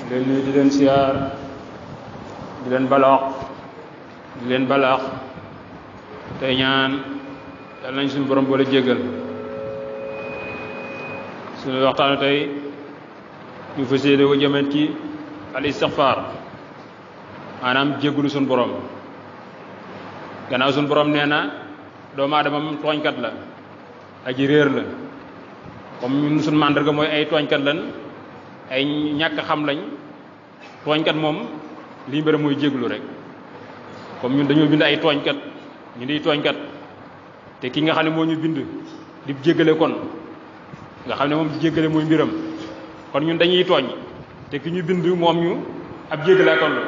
di leen nuyu di leen siyaar di leen balaax di leen balaax tey ñaan yàlla nañ suñu borom boole jéggal suñu waxtaanu tey ñu fas yéene ko jëmee ci al istighfar maanaam jéggulu suñu borom gannaaw suñu borom nee na doomu aadama moom tooñkat la aji réer la comme ñun suñu màndarga mooy ay tooñkat lan ay ñàkk xam lañ tooñkat moom li ñu bëri mooy jégglu rek comme ñun dañoo bind ay tooñkat ñu di tooñkat te ki nga xam ne moo ñu bind di jéggale kon nga xam ne moom jéggale mooy mbiram kon ñun dañuy tooñ te ki ñu bind moom ñu ab jéggale kon la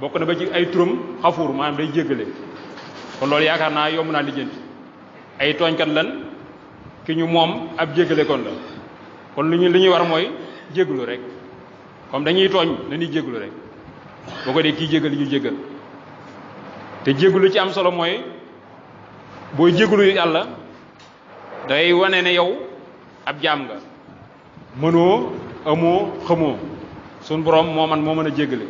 bokk na ba ci ay turam xafuur maanaam day jéggale kon loolu yaakaar naa yomb naa lijjanti ay tooñkat lan ki ñu moom ab jéggale kon la kon li ñuy war mooy jégglu rek comme dañuy tooñ dañuy jégglu rek boo ko dee kii jéggal ñu jéggal te jégglu ci am solo mooy booy jégglu yàlla day wane ne yow ab jaam nga mënoo amoo xamoo suñ borom moo mën a jéggale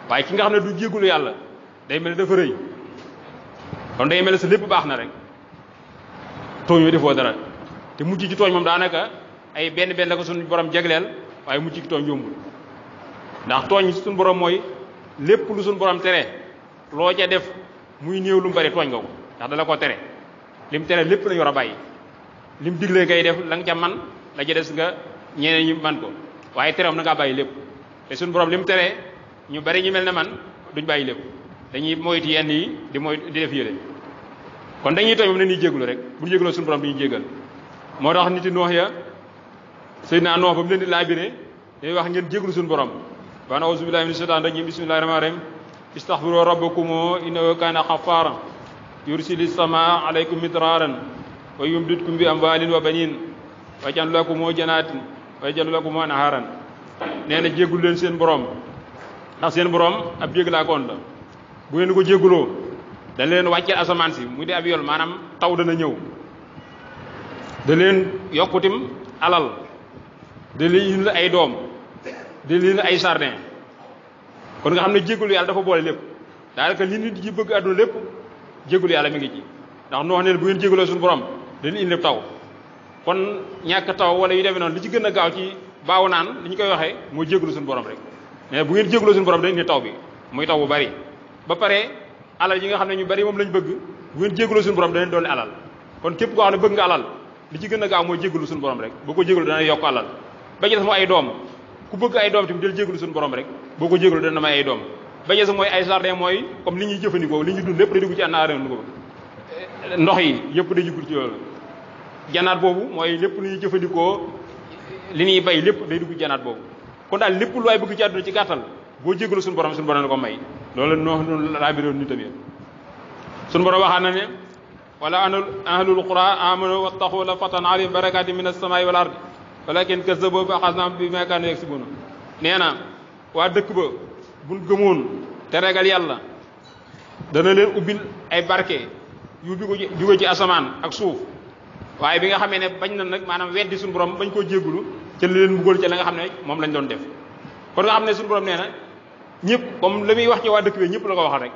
waaye ki nga xam ne du jégglu yàlla day mel ne dafa rëy kon day mel ne sa lépp baax na rek tooñoo defoo dara te mucc ci tooñ moom daanaka ay benn la ko suñu borom jagleel waaye mucc ci tooñ yombul ndax tooñ suñu borom mooy lépp lu suñu borom tere loo ca def muy néew lu mu bari tooñ nga ko ndax dala ko tere lim tere lépp lañu war a bàyyi lim digle ngay def la nga ca man la ca des nga ñeneen ñi man ko waaye terew na ngaa bàyyi lépp te suñu borom lim tere ñu bari ñu mel ne man duñ bàyyi lépp dañuy moytu yenn yi di def yële kon dañuy tooñ moom ne ñuy jégalu rek bu ñu jégaloo suñu borom bi ñu jégal moo tax nit yi noox ya Seydina Noox ba mu leen di laabire day wax ngeen jégalu suñu borom wa a'uuzu billahi mina shaytaani rajiim bismillahir rahmaanir rahiim istaghfiru rabbakum innahu kaana ghaffaara yursilis samaa alaykum midraaran wa yumdidkum bi amwaalin wa baniin wa yaj'al lakum jannaatin wa yaj'al lakum anhaaran nee na jéggul leen seen borom ndax seen borom ab jéggalaakoon la bu ngeen ko jégguloo dañ leen wàccee asamaan si mu di ab yool maanaam taw dana ñëw da leen yokkutim alal da leen indi ay doom da leen ay jardin kon nga xam ne jéggulu yàlla dafa boole lépp daanaka li nit ji bëgg àdduna lépp jéggulu yàlla mi ngi ci ndax noo xam ne bu ngeen jégguloo suñu borom dañu indi taw kon ñàkk taw wala yu demee noonu li ci gën a gaaw ci baaw naan li ñu koy waxee mooy jéggulu suñu borom rek mais bu ngeen jégguloo suñu borom dañu indi taw bi muy taw bu bari ba pare alal yi nga xam ne ñu bari moom lañ bëgg bu ngeen jégguloo suñu borom dañu doon alal kon képp koo xam ne bëgg nga alal li ci gën a gaaw mooy jéggulu suñu borom rek boo ko jéggulu dana yokk alal ba ci des mooy ay doom ku bëgg ay doom tamit del jéggulu suñu borom rek boo ko jéggulu dana may ay doom ba ci des mooy ay jardin mooy comme li ñuy jëfandikoo li ñuy dund lépp day dugg ci àndaare ko ndox yi yëpp day dugg ci loolu janaat boobu mooy lépp lu ñuy jëfandikoo li ñuy bay lépp day dugg ci janaat boobu kon daal lépp lu waay bëgg ci àdduna ci gàttal boo jéggulu suñu borom la ko may loolu noonu laa biroon ni tamit suñu borom waxaat na ne wala ahlul qura amanu wattaqu la fatan alayhim barakatin minas samaa'i wal ardi walakin kazzabu fa axaznahum bimaa kaanu yaksibuun nee na waa dëkk ba buñ gëmoon te ragal yàlla dana leen ubbil ay barke yu jóge ci asamaan ak suuf waaye bi nga xamee ne bañ na nag maanaam weddi suñu borom bañ koo jéggulu ca li leen mbugal ca la nga xam ne moom lañ doon def kon nga xam ne suñu borom nee na ñëpp comme la muy wax ci waa dëkk bi ñëpp la ko waxal rek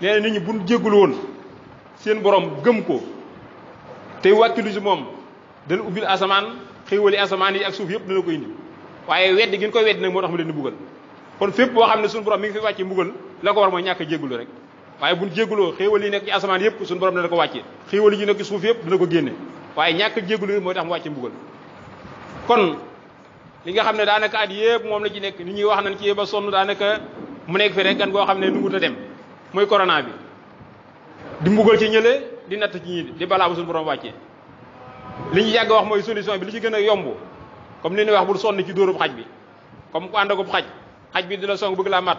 nee na nit ñi buñ jéggulu woon seen borom gëm ko te wàkkilu si moom dana ubbil asamaan xéewali asamaan yi ak suuf yëpp dana ko indi waaye weddi gi ñu koy weddi nag moo tax mu leen di mbugal kon fépp boo xam ne suñu borom mi ngi fi wàcce mbugal la ko war mooy ñàkk a jéggulu rek waaye buñ jégguloo xéewal yi nekk ci asamaan yëpp suñu borom dana ko wàcce xéewal yi nekk ci suuf yëpp dana ko génne waaye ñàkk a jéggulu mooy tax mu wàcce mbugal kon li nga xam ne daanaka at yëpp moom la ci nekk nit ñuy wax nañ ci ba sonn daanaka mu nekk fi rek kan koo xam ne nungut a dem mooy corona bi di mbugal ci ñële di natt ci ñi di balaa bu suñu borom wàcce li ñu yàgg wax mooy solution bi li ci gën a yomb comme li ñuy wax bul sonn ci dóorub xaj bi comme ku ànd akub xaj bi di la song bëgg laa mat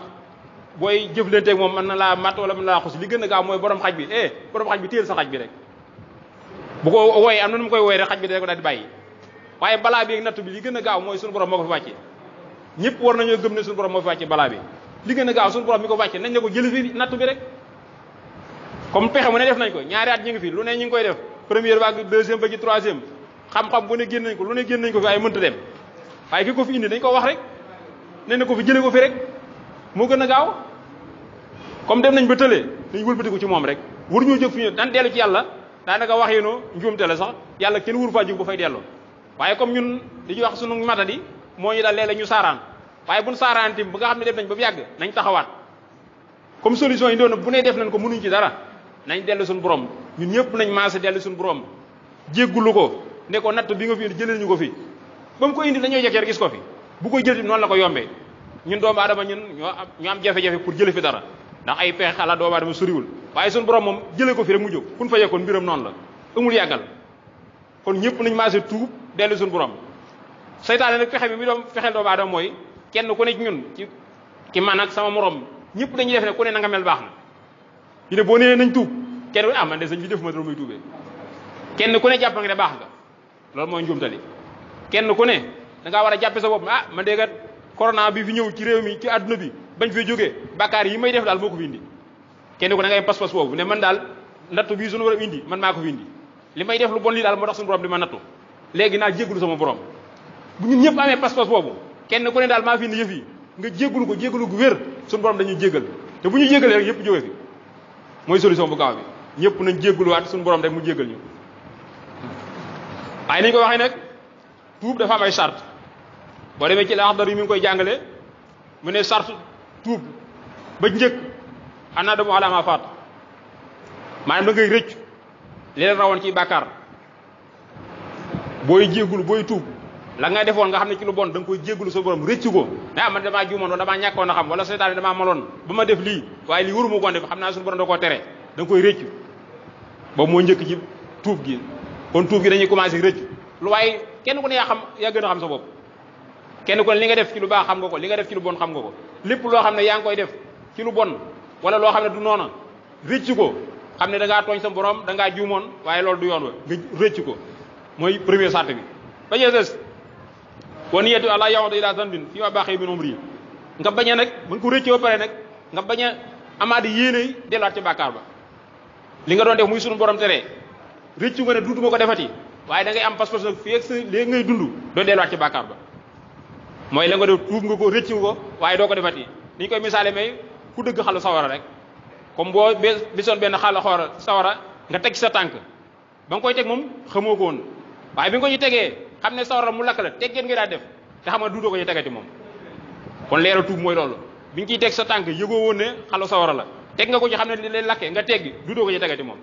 booy jëflanteeg moom mën na laa mat wala mën na laa xus li gën a gaaw mooy borom xaj bi borom xaj bi téel sa xaj bi rek bu ko wooyee am na nu mu koy wooyee rek xaj bi da ko daal di bàyyi waaye balaa bi ak natt bi li gën a gaaw mooy suñu borom moo ko fi wàcce ñëpp war nañoo gëm ne suñu borom moo fi wàcce balaa bi li gën a gaaw suñu borom mi ko wàcce nañ ne ko jël fi natt bi rek comme pexe mu ne def nañ ko ñaari at ñu ngi fi lu ne ñu ngi koy def première vague deuxième ba ci troisième xam-xam bu ne génn nañ ko lu ne génn nañ ko fi waaye mënta dem waaye ki ko fi indi dañ ko wax rek nee na ko fi jëlee ko fi rek moo gën a gaaw comme dem nañ ba tëlee dañ wëlbatiku ci moom rek waruñoo jóg fi ñu daan dellu ci yàlla daanaka wax yi no njuumte la sax yàlla kenn wuru faa jóg ba fay delloo waaye comme ñun dañuy wax sunu matadi moo ñu daal léeg-léeg ñu saaraan waaye buñ saaraan tim ba nga xam ne def nañ ba mu yàgg nañ taxawaat comme solution yi doon bu ne def nañ ko mënuñ ci dara nañ dellu suñu borom ñun ñëpp nañ maase dellu suñu borom jéggulu ko ne ko natt bi nga fi indi jëlee ñu ko fi ba mu ko indi dañoo jekkee gis ko fi bu koy jël tim noonu la ko yombee ñun doomu aadama ñun ñoo am jafe-jafe pour jële fi dara ndax ay pexe xalaat doomu aadama soriwul waaye suñu borom moom jëlee ko fi rek mu jóg kun fa yekkoon mbiram noonu la amul yàggal kon ñëpp nañ maase tuub dellu suñu borom seytaane nag pexe bi mi doon fexeel doomu aadama mooy kenn ku ne ci ñun ci man ak sama morom ñëpp dañuy def ne ku ne na nga mel baax na ñu ne boo nee nañ tuub kenn ku ne man de sëñ bi defuma dara muy tuubee kenn ku ne jàpp nga ne baax nga loolu mooy njuumtali kenn ku ne da ngaa war a jàppe sa bopp man de kat corona bi fi ñëw ci réew mi ci àdduna bi bañ fee jógee bakkaar yi may def daal moo ko fi indi kenn ku ne ngay pas-pas boobu ne man daal nattu bii suñu borom indi man maa ko fi indi li may def lu bon lii daal moo tax suñu borom di ma nattu léegi naa jéggulu sama borom bu ñun ñëpp amee pas-pas boobu kenn ku ne daal maa fi indi yëf yi nga jéggulu ko jéggulu gu wér suñu borom dañuy jéggal te bu ñu jéggalee rek yëpp jóge fi mooy solution bu gaaw bi ñëpp nañ jégguluwaat suñu borom rek mu jéggal ñu waaye ni ñu ko waxee nag tuub dafa am ay charte boo demee ci Laxdari yi mi ngi koy jàngale mu ne charte tuub ba njëkk ana damu alama faat maanaam da ngay rëcc li leen rawoon ci bàkkaar booy jéggulu booy tuub la nga defoon nga xam ne ci lu bon da nga koy jéggulu sa borom rëcc ko ne man damaa juumoon wala damaa ñàkkoon a xam wala seytaane damaa maloon ba ma def lii waaye lii waruma koon def xam naa suñu borom da koo tere da nga koy rëcc boobu moo njëkk ci tuub gi kon tuub gi dañuy commencé rëcc lu waaye kenn ku ne yaa gën a xam sa bopp kenn ku ne li nga def ci lu baax xam nga ko li nga def ci lu bon xam nga ko lépp loo xam ne yaa ngi koy def ci lu bon wala loo xam ne du noona rëcc ko xam ne da ngaa tooñ sa borom da ngaa juumoon waaye loolu du yoon wa nga rëcc ko mooy premier sart bi ba des wa niyatu àla yawda ila zanbin fii ma baaxee min umri nga bañ a nag mën ko rëcc ba pare nag nga bañ a amaat yéene delluwaat ci bàkkaar ba li nga doon def muy sunu borom tere rëccu nga ne duutuma ko defati waaye da ngay am pas-pas nag fii ak sa léegi ngay dund doo delluwaat ci bàkkaar ba mooy la nga def tuub nga ko rëccu nga ko waaye doo ko defati ni ñu koy misaale may ku dëgg xalu sawara rek comme boo bisoon benn xalu xoora sawara nga teg ci sa tànk ba nga koy teg moom xamoo ko woon waaye bi nga ko ñu tegee xam ne sawara mu lakk la teggeen nga daa def te xam nga duutoo ko ñu tegati moom kon leeral tuub mooy loolu bi nga ciy teg sa tànk yëgoo woon ne xalu sawara la teg nga ko ci xam ne li leen lakkee nga teggi duutoo ko ñu tegati moom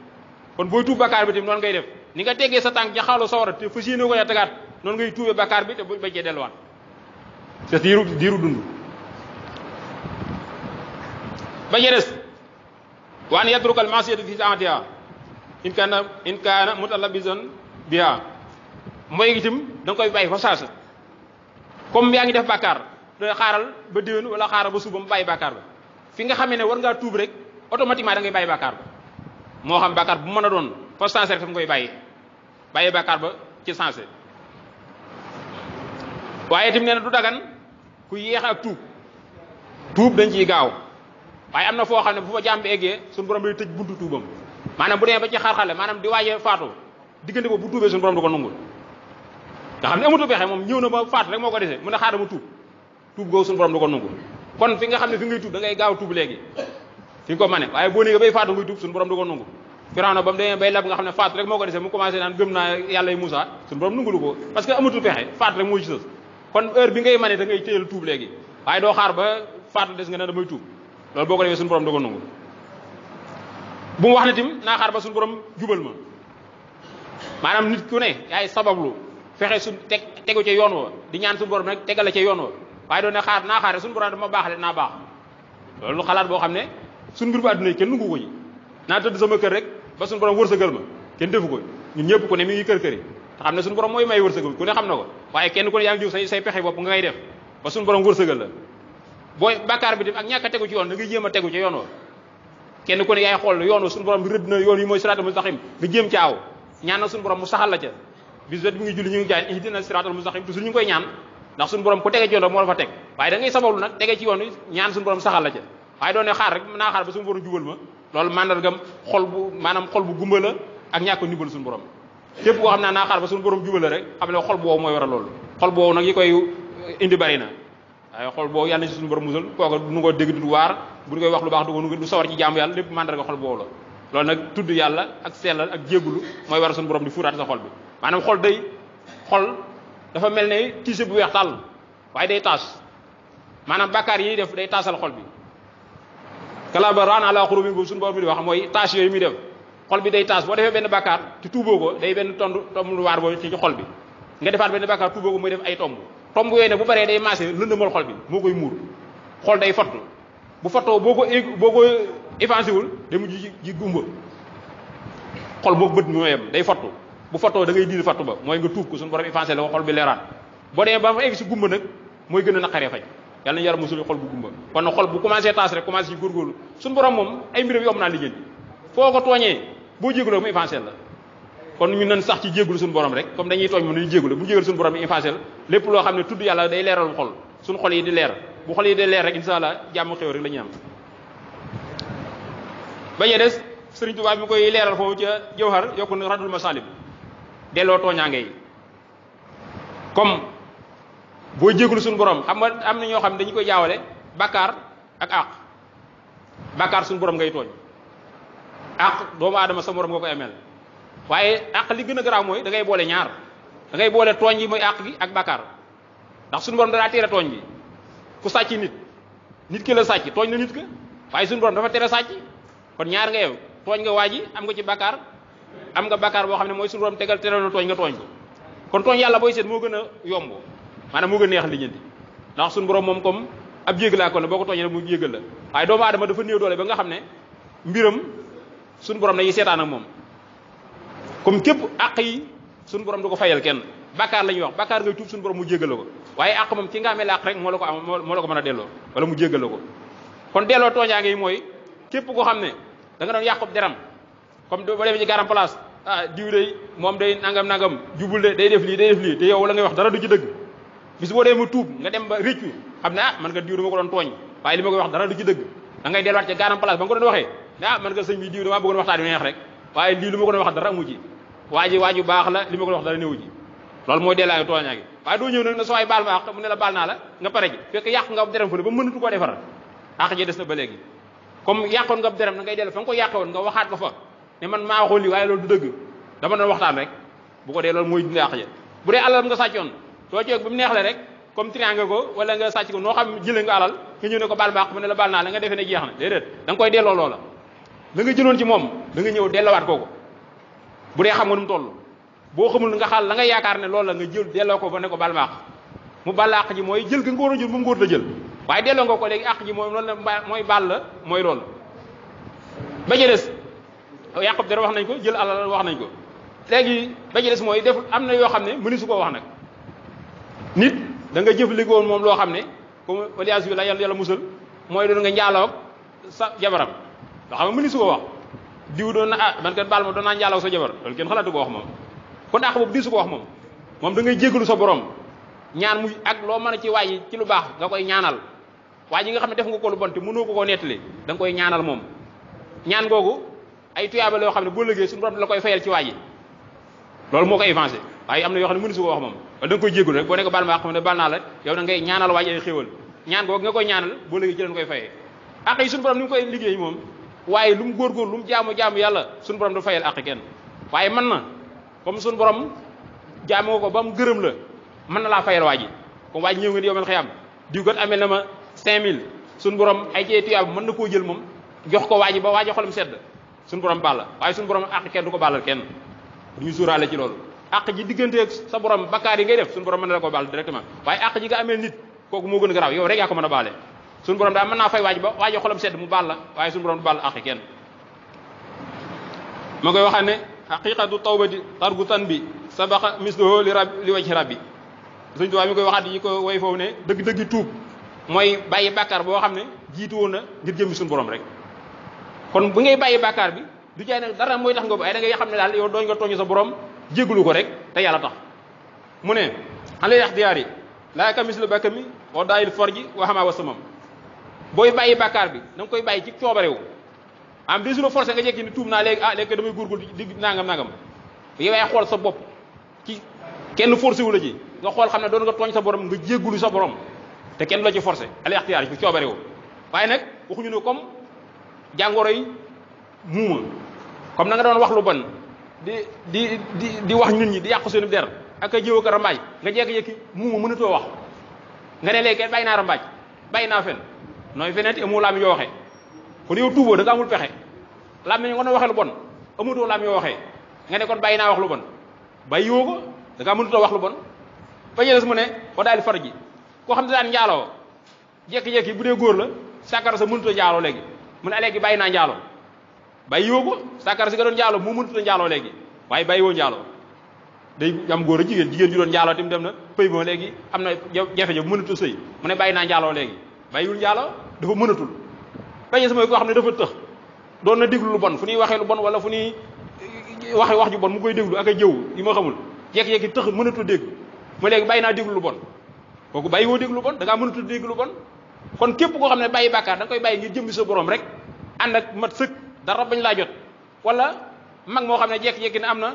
kon booy tuub bakkaar bi tamit noonu ngay def ni nga teggee sa tànk ca xalu sawara te fas yéene ko ya tegaat noonu ngay tuubee bakkaar bi te bu bañ cee delluwaat c'est diiru dund ba ca des waan yatrukal masiyati fi saatiha in kaana mutalabisan biha mooy itam da nga koy bàyyi fa saasa comme yaa ngi def bàkkaar da xaaral ba déwén wala xaaral ba suba mu bàyyi bàkkaar ba fi nga xamee ne war ngaa tuub rek automatiquement da ngay bàyyi bàkkaar ba moo xam bàkkaar bu mën a doon fa saase rek fa nga koy bàyyi bàkkaar ba ci saase waaye itam nee na du dagan ku yéex ak tuub dañ ciy gaaw waaye am na foo xam ne bu fa jaam bi eggee suñu borom day tëj buntu tuubam maanaam bu demee ba ci xarxale maanaam di waaje faatu diggante boobu bu tuubee suñu borom du ko nangul nga xam ne amatu pexe moom ñëw na ba faatu rek moo ko desee mu ne xaaral ma tuub googu suñu borom du ko nangul kon fi nga xam ne fi ngay tuub da ngay gaaw tuub léegi fi nga ko mane waaye boo nee bay faatu ngay tuub suñu borom du ko nangul Firawna ba mu demee bay lab nga xam ne faatu rek moo ko desee mu commencé naan gëm naa yàlla yi Moussa suñu borom nangulu ko parce que amatu pexe faatu rek moo ci sës kon heure bi ngay mane da ngay téyel tuub léegi waaye doo xaar ba faatu des nga ne damay tuub loolu boo ko defee suñu borom du ko nangul bu mu wax ne tim naa xaar ba suñu borom jubal ma maanaam nit ku ne yaay sabablu fexe su tegu ca yoon wa di ñaan suñu borom nag tegal la ca yoon wa waaye doon ne xaar naa xaar suñu borom dama baaxale naa baax loolu xalaat boo xam ne suñu mbir bu àdduna yi kenn nungu ko ci naa tëdd sama kër rek ba suñu borom wërsëgal ma kenn defu ko ñun ñëpp ku ne mi ngi kër yi te xam ne suñu borom mooy may wërsëgal ku ne xam na ko waaye kenn ku ne yaa ngi jóg say pexe bopp nga ngay def ba suñu borom wërsëgal la booy bàkkaar bi tim ak ñàkk a tegu ci yoon da ngay jéem a tegu ca yoon wa kenn ku ne yaay xool yoon wa suñu borom bi rëdd na yoon yi mooy siraatal mustaqim nga jéem ca aw ñaan na suñu borom mu saxal la ca bis bi ngi julli ñu ngi jaay ihdina siraatal mustaqim toujours ñu ngi koy ñaan ndax suñu borom ku tege ci yoon moo la fa teg waaye da ngay sabablu nag tege ci yoon wi ñaan suñu borom saxal la ca waaye doon ne xaar rek naa xaar ba suñu borom jubal ma loolu mandargam xol bu gumba la ak ñàkk a ndibal suñu borom képp koo xam naa xaar ba suñu borom jubal la rek xam ne xol bu wow mooy waral loolu xol bu wow nag yi koy indi bari na waaye xol boobu yàlla na ci suñu borom musal kooku du ko dégg du waar bu ñu koy wax lu baax du sawar ci jaamu yàlla lépp mandarga xol boobu la loolu nag tudd yàlla ak sellal ak jéggulu mooy war a suñu borom di fuuraat sa xol bi maanaam xol dafa mel ne tiise bu weex tàll waaye day taas maanaam bàkkaar yi def day taasal xol bi kala ba raan ala xurubin boobu suñu borom bi di wax mooy taas yooyu muy def xol bi day taas boo defee benn bàkkaar te tuuboo ko day benn tomb lu waar boobu ci xol bi nga defaat benn bàkkaar tuuboo ko muy def ay tomb yooyu ne bu baree day maase lëndëmal xol bi moo koy muur xol day fottu bu fottoo boo ko effacé wul day mujj ji gumba xol moo bët moo yem day fottu bu fottoo da ngay diir fattu ba mooy nga tuub ko suñu borom effacé la ko xol bi leeraat boo demee ba fa egg si gumba nag mooy gën a naqaree faj yàlla nañu yàlla musul xol bu gumba kon nag xol bu commencé taas rek commencé ci góorgóorlu suñu borom moom ay mbiram yomb naa liggéey foo ko tooñee boo jégalu mu effacé la kon ñu nan sax ci jégalu suñu borom rek comme dañuy tooñ moom nañu jégalu bu jégalu suñu borom yi effacé la lépp loo xam ne tudd yàlla day leeral xol suñu xol yi di leer bu xol yi di leer rek insha allah jàmm xew rek la ñuy am bañee des Sëriñ Tuubaa mi koy leeral foofu ca Jawhar yokku na radul masalib delloo tooñaange yi comme boo jégalu suñu borom xam nga am na ñoo xam ne dañu koy jaawale bàkkaar ak àq bàkkaar suñu borom ngay tooñ àq doomu aadama sa morom nga koy ameel waaye àq li gën a garaaw mooy da ngay boole ñaar da ngay boole tooñ yi mooy àq gi ak bàkkaar ndax suñu borom daa tere tooñ bi ku sàcc nit ki la sàcc tooñ na nit ka waaye suñu borom dafa tere sàcc kon ñaar nga yow tooñ nga waa ji am nga ci bàkkaar am nga bàkkaar boo xam ne mooy suñu borom tegal tere na tooñ nga tooñ ko kon tooñ yàlla booy seet moo gën a yomb maanaam moo gën a neex lijjanti ndax suñu borom moom comme ab jégalaa kon la boo ko tooñee mu jégal la waaye doomu aadama dafa néew doole ba nga xam ne mbiram suñu borom dañuy seetaan ak moom comme képp àq yi suñu borom du ko fayal kenn bàkkaar la ñuy wax bàkkaar ngay tuub suñu borom mu jégal la ko waaye àq moom ki nga amee la àq rek moo la ko am moo la ko mën a delloo wala mu jégal la ko kon delloo tooñaange yi mooy képp koo xam ne da nga doon yàqub deram comme ba demee ci garam place diw day moom day nangam jubul de day def lii te yow la ngay wax dara du ci dëgg bis boo dee mu tuub nga dem ba réccu xam ne man nga diw dama ko doon tooñ waaye li ma koy wax dara du ci dëgg da ngay delluwaat ci garam place ba nga ko doon waxee ne man nga sëñ bi diw damaa bëggoon waxtaan wi neex rek waaye lii lu ma ko doon wax dara amu ci waaju baax la li ma ko doon wax dara néewu ci loolu mooy delloo tooñaa gi waaye doo ñëw nag na sooy baal ma àq mu ne la baal naa la nga pare ji fekk yàq nga deram fa ne ba mënatu koo defar àq ji des na ba léegi comme yàqoon nga deram da ngay dellu fa nga ko yàqewoon nga waxaat ko fa ne man maa waxoon lii waaye loolu du dëgg dama doon waxtaan rek bu ko dee loolu mooy dindi àq ja bu dee alal nga sàccoon soo ci ba mu neexle rek comme triangle ko wala nga sàcc ko noo xam jëlee nga alal nga ñëw ne ko baal ma àq mu ne la baal naa la nga defee ne jeex na déedéet da nga koy delloo loola la nga jëloon ci moom da nga ñëw dellawaat kooku bu dee xam nga nu mu toll boo xamul nga xaal la nga yaakaar ne loolu la nga jël delloo ko ba ne ko baal ma àq mu baal la àq ji mooy jël ga nga war a jël moom nga war a jël waaye delloo nga ko léegi àq ji mooy loolu la mooy baal la mooy loolu ba ca des yàqub dara wax nañ ko jël alal wax nañ ko léegi ba ca des mooy def am na yoo xam ne mëni su koo wax nag nit da nga jëfandikoo moom loo xam ne comme walias bi la yàlla musal mooy doon nga njaaloog sa jabaram loo xam ne mëni su ko wax diw doon na man kat baal ma doon naa njaaloog sa jabar loolu kenn xalaatu ko wax moom kon àq boobu di su ko wax moom da ngay jéggalu sa borom ñaan muy ak loo mën a ci waaji ci lu baax nga koy ñaanal waa ji nga xam ne def nga ko lu bon te mënoo ko koo nettali da nga koy ñaanal moom ñaan googu ay tuyaaba la yoo xam ne boo lëgee suñu borom la koy fayal ci waa ji loolu moo koy avancé waaye am na yoo xam ne mënu su ko wax moom wala da nga koy jéggul rek boo ne ko baal ma xam ne baal naa la yow da ngay ñaanal waa ji ay xéewal ñaan googu nga koy ñaanal boo lëgee ci leen koy fayee àq yi suñu borom ni mu koy liggéey moom waaye lu mu góorgóor lu mu jaamu yàlla suñu borom du fayal àq kenn waaye mën na comme suñu borom jaamoo ko ba mu gërëm la mën na laa fayal waa ji comme waa ji ñëw nga di yow man xëy am diw gat amel na ma 5000 suñu borom ay cee tuyaaba mën na koo jël moom jox ko waa ji ba waa ji xolam sedd suñu borom baal la waaye suñu borom àq kenn du ko baalal kenn du ñu suuraale ci loolu àq ji digganteeg sa borom bakkaar yi ngay def suñu borom mën na la ko baal directement waaye àq ji nga amee nit kooku moo gën a garaaw yow rek yaa ko mën a baale suñu borom daal mën naa fay waa ji ba waa ji xolam sedd mu baal la waaye suñu borom du baal àq kenn ma koy waxaat ne haqiqatu tawbati targu tan bi sabaqa misluhu li wajhi rabbi Sëñ Tuubaa mi koy waxaat yi ko woy foofu ne dëgg-dëgg tuub mooy bàyyi bàkkaar boo xam ne jiitu woon na ngir jëmmi suñu borom rek kon bu ngay bàyyi bàkkaar bi du jaay nag dara mooy tax nga ay da ngay xam ne daal yow dooñ nga tooñ sa borom jégalu ko rek te yàlla tax mu ne alay ixtiyaar yi laa kamis la bakkami wa daayil forji wa xamaa wa samam booy bàyyi bàkkaar bi da nga koy bàyyi ci coobarewu am des jours forcé nga jekki ni tuub naa léegi léegi damay góorgóorlu di nangam yow yaay xool sa bopp ci kenn forcé wu la ci nga xool xam ne doon nga tooñ sa borom nga jégalu sa borom te kenn la ci forcé al ixtiyaar ci coobare woo waaye nag waxuñu ne comme jàngoro yi muuma comme na nga doon wax lu bon di wax nit ñi di yàqu seen der ak a jëw ak a rambaaj nga jékki-jékki muuma mënatoo wax nga ne léegi kenn bàyyi naa rambaaj bàyyi naa fen nooy feneet amoo laam yoo waxee kon yow tuuboo da nga amul pexe laam nga doon waxee lu bon amatoo laam yoo waxee nga ne kon bàyyi naa wax lu bon bàyyi yoo ko da ngaa mënatoo wax lu bon ba jëles mu ne wa daal far ji koo xam ne daan njaaloo jékki-jékki bu dee góor la sàkkara sa mënut a njaaloo léegi mu ne léegi bàyyi naa njaaloo bàyyi yoo ko sàkkara si nga doon njaaloo moo mënut a njaaloo léegi waaye bàyyi woo njaaloo day am góor a jigéen ju doon njaaloo tim dem na pëy moo léegi am na jafe-jafe mënut a sëy mu ne bàyyi naa njaaloo léegi bàyyiwul njaaloo dafa mënatul bañe sama koo xam ne dafa tëx doon na déglu lu bon fu ñuy waxee lu bon wala fu ñuy wax ju bon mu koy déglu ak a jëw yi ma xamul jékki-jékki tëx mënatul dégg mu léegi bàyyi naa déglu lu bon kooku bàyyi woo déglu lu bon da ngaa mënatul dégg lu bon kon képp koo xam ne bàyyi bàkkaar da nga koy bàyyi ngir jëmbi sa borom rek ànd ak mat sëkk dara bañ laa jot wala mag moo xam ne jékki-jékki ne am na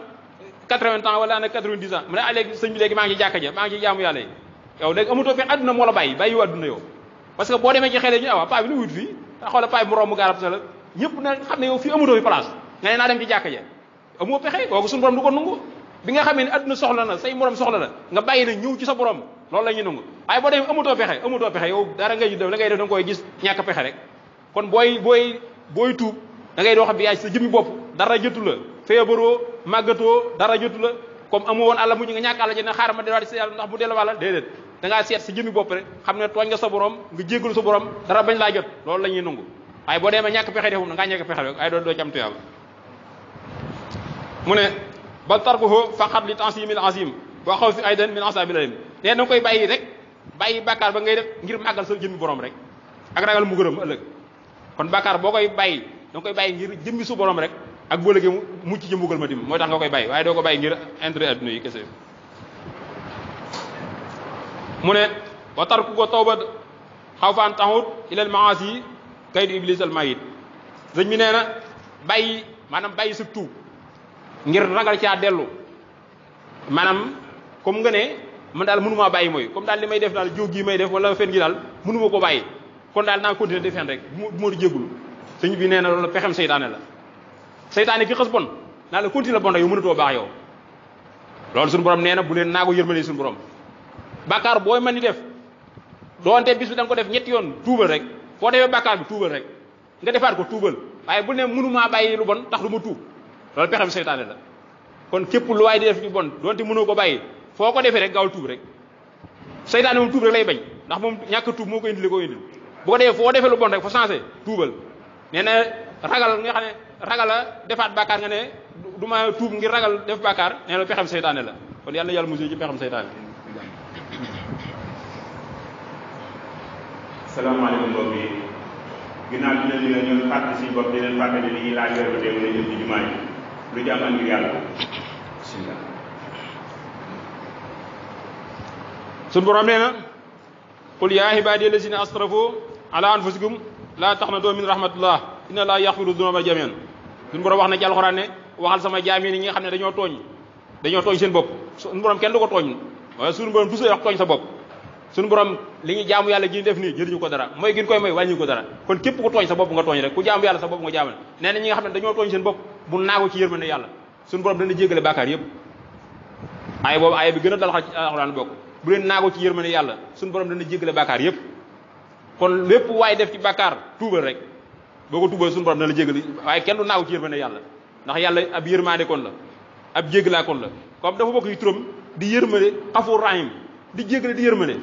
80 ans wala am na 90 ans mu ne léegi sëñ bi léegi maa ngi ci jàkka ja maa ngi ci jaamu yàlla yi yow léegi amutoo fi àdduna moo la bàyyi wu àdduna yow parce que boo demee ci xele ñu awa paa bi lu wut fii xoola paa bi mu romb garab sa la ñëpp na xam ne yow fii amutoo fi place nga ne naa dem ci jàkka ja amoo pexe kooku suñu borom du ko nangu bi nga xamee ne àdduna soxla na say morom soxla la nga bàyyi na ñëw ci sa borom loolu la ñuy nangu waaye boo demee amutoo pexe yow dara ngay def la ngay def da nga koy gis ñàkk pexe rek kon booy tuub da ngay doo xam bi yaay sa jëmmi bopp dara jotu la feebaroo màggatoo dara jotu la comme amoo woon àlla mujj nga ñàkk àlla ji ne xaaral ma delluwaat si yàlla ndax mu dellu wàlla déedéet da ngaa seet sa jëmmi bopp rek xam ne tooñ nga sa borom nga jéggalu sa borom dara bañ laa jot loolu la ñuy nangu waaye boo demee ñàkk pexe defum na ngaa ñàkk pexe rek ay doo ci am tuyaaba mu ne bal tarkuhu faqat li tansimil azim wa xaw fi aydan min asabil alim nee da nga koy bàyyi rek bàyyi bàkkaar ba ngay def ngir màggal sa jëmmi borom rek ak ragal mu gërëm ëllëg kon bàkkaar boo koy bàyyi da nga koy bàyyi ngir jëmmi su borom rek ak boo léegi mucc ci mbugal ma dim mooy tax nga koy bàyyi waaye doo ko bàyyi ngir intérêt adduna yi kese mu ne wa tarku ko tawba xawfaan taxut ilal maasi yi kaydu iblis al mayit sëñ mi nee na bàyyi maanaam bàyyi sa tuub ngir ragal caa dellu maanaam comme nga ne man daal mënumaa bàyyi mooy comme daal li may def daal jóg gi may def wala fen gi daal mënuma ko bàyyi kon daal naa continuer di fen rek bu ma di jéggulu sëñ bi nee na loolu pexem seytaane la seytaane ki xës bon naa la continuer bon rek yow mënatoo baax yow loolu suñu borom nee na bu leen naa ko yërmale suñu borom bàkkaar booy mën di def doonte bis bi da nga ko def ñetti yoon tuubal rek foo defee bàkkaar bi tuubal rek nga defaat ko tuubal waaye bu ne mënumaa bàyyi lu bon tax du ma tuub loolu pexem seytaane la kon képp lu waay di def ci bon doonte mënoo ko bàyyi foo ko defee rek gaawal tuub rek seytaane moom tuub rek lay bañ ndax moom ñàkk tuub moo ko indil ko indil bu ko defee foo defee lu bon rek fa changé tuubal nee na ragal nga xam ne ragal a defaat bàkkaar nga ne du ma tuub ngir ragal def bàkkaar nee na pexem seytaane la kon yàlla yàlla musal ci pexem seytaane. salaamaaleykum mbokk yi ginnaaw bi leen dina ñoon fàtte suñu bopp di leen fàtte ne dañuy laaj weer ba dégg nañ jëm ci jumaa ji lu jàmm ak ngir yàlla bismillah. suñu borom nee na qul yaa ibaadiya lazina asrafu ala anfusikum laa taqnatu min rahmatillah inna laa yaxfiru dunuba jamian suñu borom wax na ci alxuraan ne waxal sama jaam yi ñi nga xam ne dañoo tooñ seen bopp suñu borom kenn du ko tooñ waaye suñu borom du soo wax tooñ sa bopp suñu borom li ñu jaamu yàlla gi def nii jëriñu ko dara mooy gin koy may wàññi ko dara kon képp ku tooñ sa bopp nga tooñ rek ku jaamu yàlla sa bopp nga jaamal nee na ñi nga xam ne dañoo tooñ seen bopp bu naagu ci yërmande yàlla suñu borom dana jéggale bàkkaar yëpp aaya boobu aaya bi gën a dal ci alxuraan bokk bu leen naagu ci yërmande yàlla suñu borom dana jéggale bàkkaar yëpp kon lépp waaye def ci bàkkaar tuubal rek boo ko tuubal suñu borom dana la jéggal waaye kenn du naagu ci yërmande yàlla ndax yàlla ab yërmande kon la ab jéggalaa kon la comme dafa bokk ci turam di yërmande xafuur rahim di jéggale di yërmande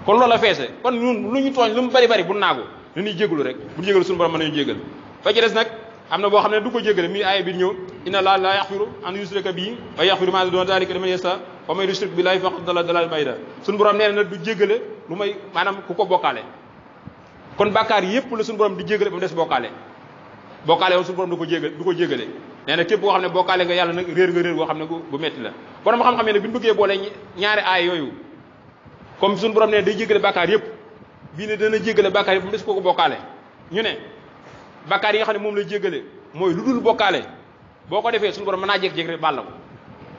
kon loolu la feese kon ñun lu ñu tooñ lu mu bari bari bu naagu dañuy jéggalu rek bu ñu jéggalu suñu borom mën nañu jéggal fa ci des nag am na boo xam ne du ko jéggale mi aaya bi ñëw inna laa laa yaxfiru an yusrika bihi wa yaxfiru maa duuna daalika liman yashaa wa man yushrik billahi faqad dalla dalaalan ba'iida suñu borom nee na nag du jéggale lu may maanaam ku ko bokkaale kon bàkkaar yépp la suñu borom di jéggale ba mu des bokkaale woon suñu borom du ko jéggale nee na képp koo xam ne bokkaale nga yàlla nag réer nga réer boo xam ne bu metti la borom xam-xam ne nag bi ñu bëggee boole ñaari aay yooyu comme suñu borom ne day jéggale bàkkaar yépp bii ne dana jéggale bàkkaar yépp mu des koo ko bokkaale ñu ne bàkkaar yi nga xam ne moom lay jéggale mooy lu dul bokkaale boo ko defee suñu borom mën naa jékki-jékki rek baal la ko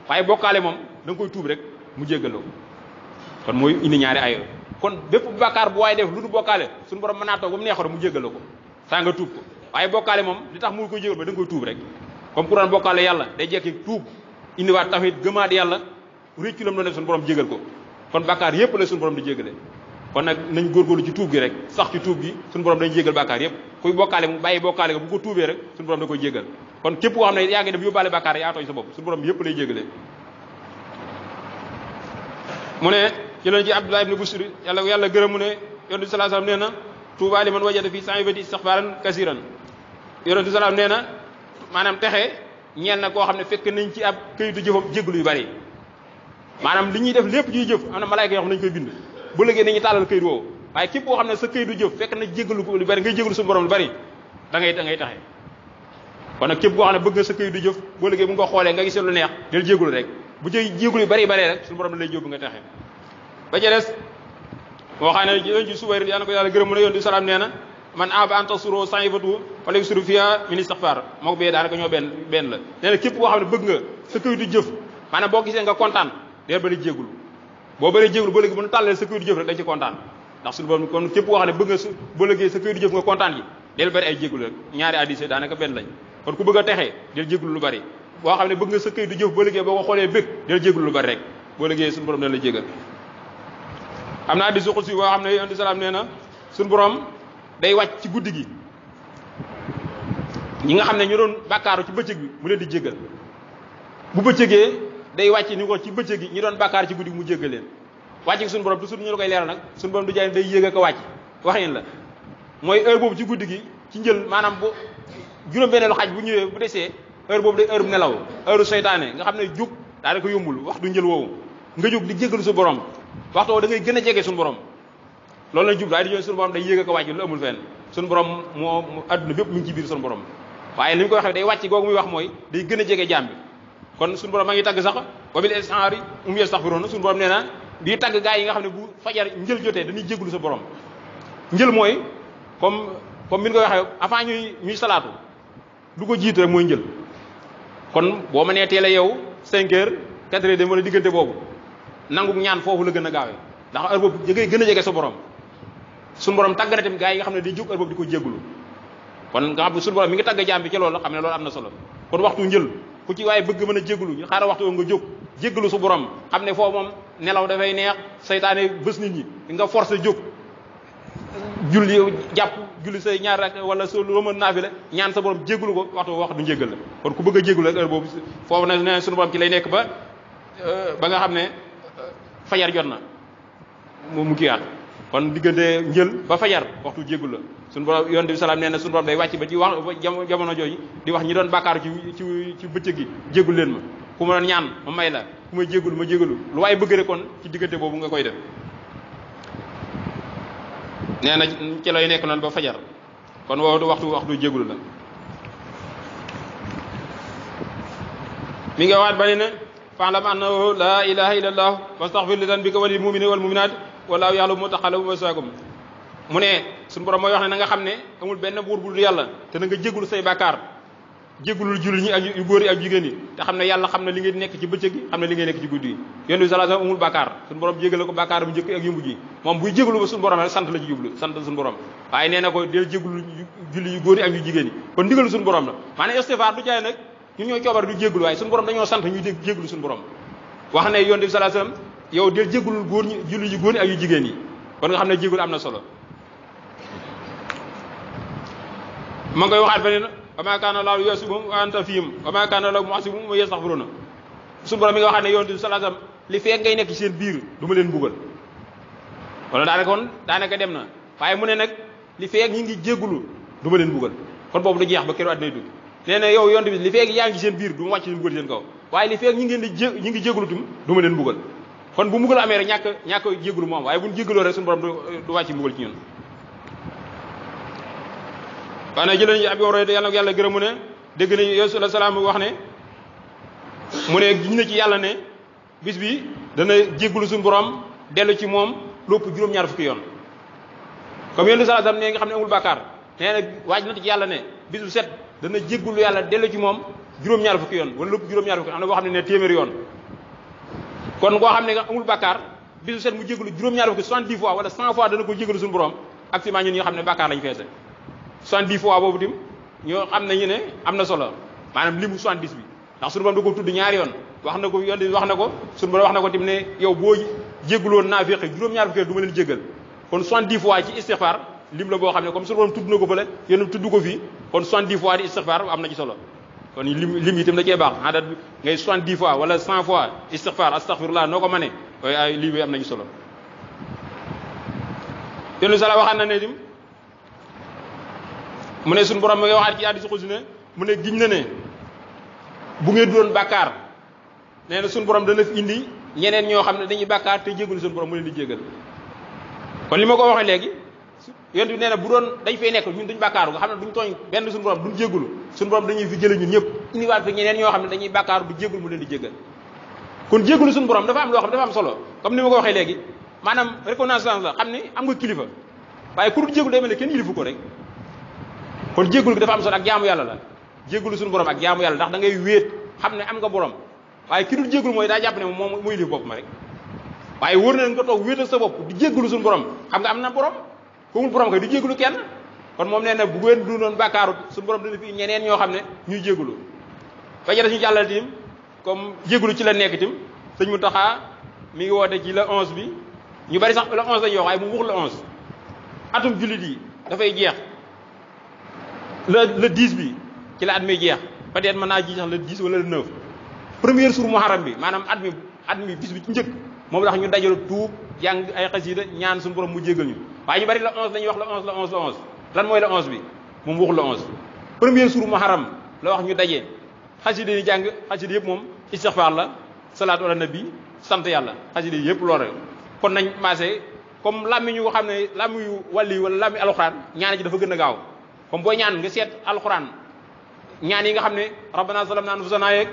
waaye bokkaale moom da nga koy tuub rek mu jéggal ko kon mooy indi ñaari ayo kon bépp bàkkaar bu waaye def lu du bokkaale suñu borom mën naa toog ba mu neexoon mu jéggal la ko saa nga tuub ko waaye bokkaale moom li tax mu koy jégal ba da nga koy tuub rek comme ku doon bokkaale yàlla day jekki tuub indiwaat tawhid gëmaat yàlla réccu lam doon def suñu borom jégal ko kon bàkkaar yépp la suñu borom di jégale kon nag nañ góorgóorlu ci tuub gi rek sax ci tuub gi suñu borom dañ jégal bàkkaar yépp kuy bokkaale mu bàyyi bokkaale nga bu ko tuubee rek suñu borom da koy jégal kon képp koo xam ne yaa ngi def yóbbaale bàkkaar yaa tooñ sa bopp suñu borom yépp lay jégale mu ne jëloon ci Abdullah ibn Busri yàlla gërëm mu ne yonent bi sallallahu alayhi wasallam nee na tuuba liman wajada fi sa'ibati istighfaran kasiran yonent bi sallallahu nee na maanaam texe ñeel na koo xam ne fekk nañ ci ab këyitu jëfam jégalu yu bari maanaam li ñuy def lépp ñuy jëf am na malaayka yoo xam ne nañu koy bind bu léegi nañuy tàllal këyit woowu waaye képp koo xam ne sa këyitu jëf fekk na jégalu ko lu bari ngay jégalu suñu borom lu bari da ngay taxe kon nag képp koo xam ne bëgg nga sa këyitu jëf boo léegi bu nga ko xoolee nga gisee lu neex del jégalu rek bu ci jégalu yu bari rek suñu borom da lay jóbbu nga taxe ba ca des moo xam ne yoon ci subayr yàlla ko yàlla gërëm mu ne yoon di salaam nee na man aba anta suro sa'ifatu wala suru fiha min istighfar moo ko bee daanaka ñoo benn la nee na képp koo xam ne bëgg nga sa këyitu jëf maanaam boo gisee nga kontaan deel bari jégalu boo bari jégalu boo léegi bu ñu tàllalee sa këyitu jëf rek dañ ci kontaan ndax suñu borom kon képp koo xam ne bëgg nga boo léegi sa këyitu jëf nga kontaan ji del bari ay jégalu rek ñaari addise daanaka benn lañ kon ku bëgg a texee del jégalu lu bari boo xam ne bëgg nga sa këyitu jëf boo léegi boo ko xoolee bëgg del jégalu lu bari rek boo léegi suñu borom dañ la jégal am na hadiisu qudsi boo xam ne yonent salaam nee na suñu borom day wàcc ci guddi gi ñi nga xam ne ñu doon bàkkaaru ci bëccëg bi mu leen di jéggal bu bëccëgee day wàcc ni ko ci bëccëg gi ñi doon bàkkaar ci guddi gi mu jéggal leen wàcc gi suñu borom toujours ñu la koy leeral nag suñu borom du jaay day yéeg ak a wàcc waxin la mooy heure boobu ci guddi gi ci njël maanaam bu juróom-benneelu xaaj bu ñëwee bu desee heure boobu day heure bu nelaw heure seytaane nga xam ne jóg daa ko yombul wax du njël woowu nga jóg di jéggalu su borom waxtu woo da ngay gën a jege suñu borom loolu la jublu ay di ñoon suñu borom day yéeg ak a wàcc lu amul fenn suñu borom moo adduna bépp mi ngi ci biir suñu borom waaye li ñu ko waxee day wàcc googu muy wax mooy day gën a jege jaam bi kon suñu borom ma ngi tagg sax wa bil ishaari yastaghfiruun suñu borom nee na bii tagg gaa yi nga xam ne bu fajar njël jotee dañuy jéggalu sa borom njël mooy comme mi ñu ko waxee avant ñuy salaatu du ko jiitu rek mooy njël kon boo ma nee teel a yow 5 heures 4 heures dem wala diggante boobu nangu ñaan foofu la gën a gaawee ndax heure boobu ngay gën a jege sa borom suñu borom tàgg na tamit gaa yi nga xam ne day jóg heure boobu di ko jéggulu kon nga xam ne suñu borom mi ngi tàgg jaam bi ci loolu xam ne loolu am na solo kon waxtu njël ku ci waaye bëgg mën a jéggulu ñu xaaral waxtu nga jóg jéggalu su borom xam ne foofu moom nelaw dafay neex saytaane bés nit ñi nga forcé jóg julli jàpp julli say ñaar rek wala sa loo mën naafi la ñaan sa borom jéggulu ko wax du njéggal la kon ku bëgg a jéggulu rek heure boobu foofu nag ne suñu borom ci lay nekk ba nga xam ne fajar jot na mu kiyaat kon diggante njël ba fajar waxtu jéggul la suñu borom yonent bi salaam nee na suñu borom day wàcc ba ci wax jamono jooju di wax ñi doon bàkkaaru ci bëccëg gi jéggul leen ma ku ma doon ñaan ma may la ku may jéggul ma jéggulu lu waaye bëgg rek kon ci diggante boobu nga koy def nee na ci lay nekk noonu ba fajar kon waxtu jéggulu la mi nga waat bani ne fa'lam annahu la ilaha illa allah wastaghfir li dhanbika wa lil mu'minina wal mu'minat wallahu ya'lamu mutaqallabakum wa maswaakum mu ne suñu borom mooy wax ne na nga xam ne amul benn buur bu dul yàlla te na nga jéggulu say bàkkaar jéggulul jullit ñi ak yu góor yi ak jigéen yi te xam ne yàlla xam ne li ngay nekk ci bëccëg gi xam ne li ngay nekk ci guddi yi yonent bi sallallahu alayhi wasallam amul bàkkaar suñu borom jéggale ko bàkkaar bu njëkk ak yu mujj yi moom buy jéggulu ba suñu borom rek sant la ci jublu sant suñu borom waaye nee na ko del jéggulu julli yu góor yi ak yu jigéen yi kon ndigalu suñu borom la maanaam istighfar du jaay nag ñun ñooy coobar du jéggulu waaye suñu borom dañoo sant ñuy dégg jéggulu suñu borom wax ne yonent bi sallallahu alayhi wasallam yow del jéggulul góor ñi julli yu góor yi ak yu jigéen yi kon nga xam ne jéggul am na solo ma ngay waxaat feneen wa maa kaana Allaahu liyu'azzibahum wa anta fiihim wa maa kaana Allaahu mu'azzibahum wa yastaghfiruuna suñu borom mi nga waxaat ne yonent bi sallallahu alayhi wasallam li fekk ngay nekk ci seen biir du ma leen buggal wala daanaka dem na waaye mu ne nag li fekk ñi ngi jéggulu du ma leen buggal kon boobu du jeex ba keroog àddina dugg nee na yow yonent bi li fekk yaa ngi ci seen biir du ma wàcc leen buggal seen kaw waaye li fekk ñi ngi jéggulu tum du ma leen buggal kon bu mbugal amee rek ñàkk jéggulu moom waaye bu ñu jéggaloo rek suñu borom du wàcc mbugal ci ñun waaye nag jëlee ñu Abi Hurayra yàlla gërëm mu ne dégg nañu Yonent bi salaam wax ne mu ne ñu ne ci yàlla ne bis bi dana jéggulu suñu borom dellu ci moom lépp juróom-ñaar fukki yoon comme Yonent bi salaam ne nga xam ne amul bàkkaar nee na waaj na ci yàlla ne bis bu set dana jéggulu yàlla dellu ci moom juróom-ñaar fukki yoon wala lépp juróom-ñaar fukki am na boo xam ne téeméeri yoon kon koo xam ne nga amul bàkkaar bisu set mu jégalu juróom-ñaar fukki 70 fois wala 100 fois dana ko jégalu suñu borom actuellement ñun ñoo xam ne bàkkaar lañu feese 70 fois boobu tim ñoo xam nañu ne am na solo maanaam limu 70 bi ndax suñu borom da ko tudd ñaari yoon wax na ko yoon wax na ko suñu borom wax na ko tim ne yow boo jégaluwoon naafiq juróom-ñaar fukki du ma leen jégal kon 70 fois ci istighfar lim la boo xam ne comme suñu borom tudd na ko fële yéen tudd ko fii kon 70 fois di istighfar am na ci solo kon lim itam da cee baax adat ngay 70 fois wala 100 fois istighfar astaghfirullah noo ko mënee waaye ay lii am nañu solo yéen sala waxaan na ne tim mu ne suñu borom ma ngay waxaat ci hadiisu qudsi ne mu ne giñ na ne bu ngeen doon bàkkaar nee na suñu borom dana fi indi ñeneen ñoo xam ne dañuy bàkkaar te jégalu suñu borom mu leen di jégal kon li ma ko waxee léegi yonent bi nee na bu doon dañ fay nekk ñun duñ bàkkaaru nga xam ne duñ tooñ benn suñu borom duñ jégalu suñu borom dañuy fi jële ñun ñëpp indiwaat fi ñeneen ñoo xam ne dañuy bàkkaaru du jégalu mu leen di jégal kon jégalu suñu borom dafa am loo xam dafa am solo comme ni ma ko waxee léegi maanaam reconnaissance la xam ne am nga kilifa waaye ku dul jégalu day mel ne kenn yilifu ko rek kon jégalu gi dafa am solo ak jaamu yàlla la jégalu suñu borom ak jaamu yàlla ndax da ngay wéet xam ne am nga borom waaye ki dul jégalu mooy daa jàpp ne moom muy yilif bopp ma rek waaye wóor na nga toog wéetal sa bopp di jégalu suñu borom xam nga am na borom koomul borom kay du jégalu kenn kon moom nee na bu ngeen du doon bàkkaaru suñu borom dina fi ñeneen ñoo xam ne ñuy jégalu ba ca des ñu jàllal tim comme jégalu ci la nekk tim sëñ Mountakha mi ngi woote ci le 11 bi ñu bari sax le 11 lañuy wax waaye mu wax le 11 atum jullit yi dafay jeex le 10 bi ci la at may jeex peut-être mën naa ji sax le 10 wala le 9 premier jour muharram bi maanaam at mi bis bi ci njëkk moom tax ñu dajale tuub jàng ay xasida ñaan suñu borom mu jégal ñu waaye ñu bari le 11 dañuy wax le 11 lan mooy le 11 bi moom waxul le 11 premier jour muharram la wax ñu daje xasida yi jàng xasida yëpp moom istighfar la salaatu ala nabi sant yàlla xasida yi yëpp loolu rek kon nañ maasee comme làmmi ñu ko xam ne làmmi yu wàlli wala làmmi alxuraan ñaan ji dafa gën a gaaw comme booy ñaan nga seet alxuraan ñaan yi nga xam ne rabbana zalamna anfusana yeeg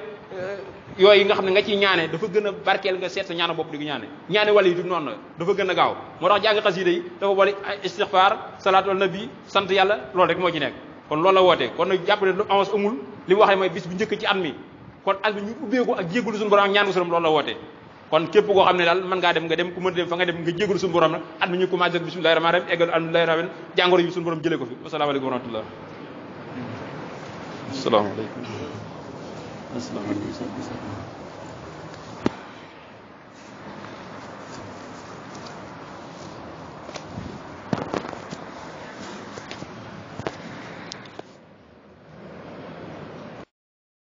yooyu nga xam ne nga ciy ñaane dafa gën a barkeel nga seet sa ñaana bopp di ko ñaane wàll yi du noonu la dafa gën a gaaw moo tax jàng xasida yi dafa wali istighfar salaatu ala nabi sant yàlla loolu rek moo ci nekk kon loolu la wootee kon nag jàpp ne lu avance amul li mu waxee mooy bis bu njëkk ci at mi kon at mi ñu ubbeeku ak jéggalu suñu borom ak ñaan ko suñu loolu la wootee kon képp koo xam ne daal mën ngaa dem nga dem ku mën dem fa nga dem nga jéggalu suñu borom nag at mi ñu commencé bismillahi rahmaani rahim eggal alhamdulillahi rabbil jàngoro yi suñu borom jëlee ko fi wasalaamaaleykum wa rahmatullah asalaamaaleykum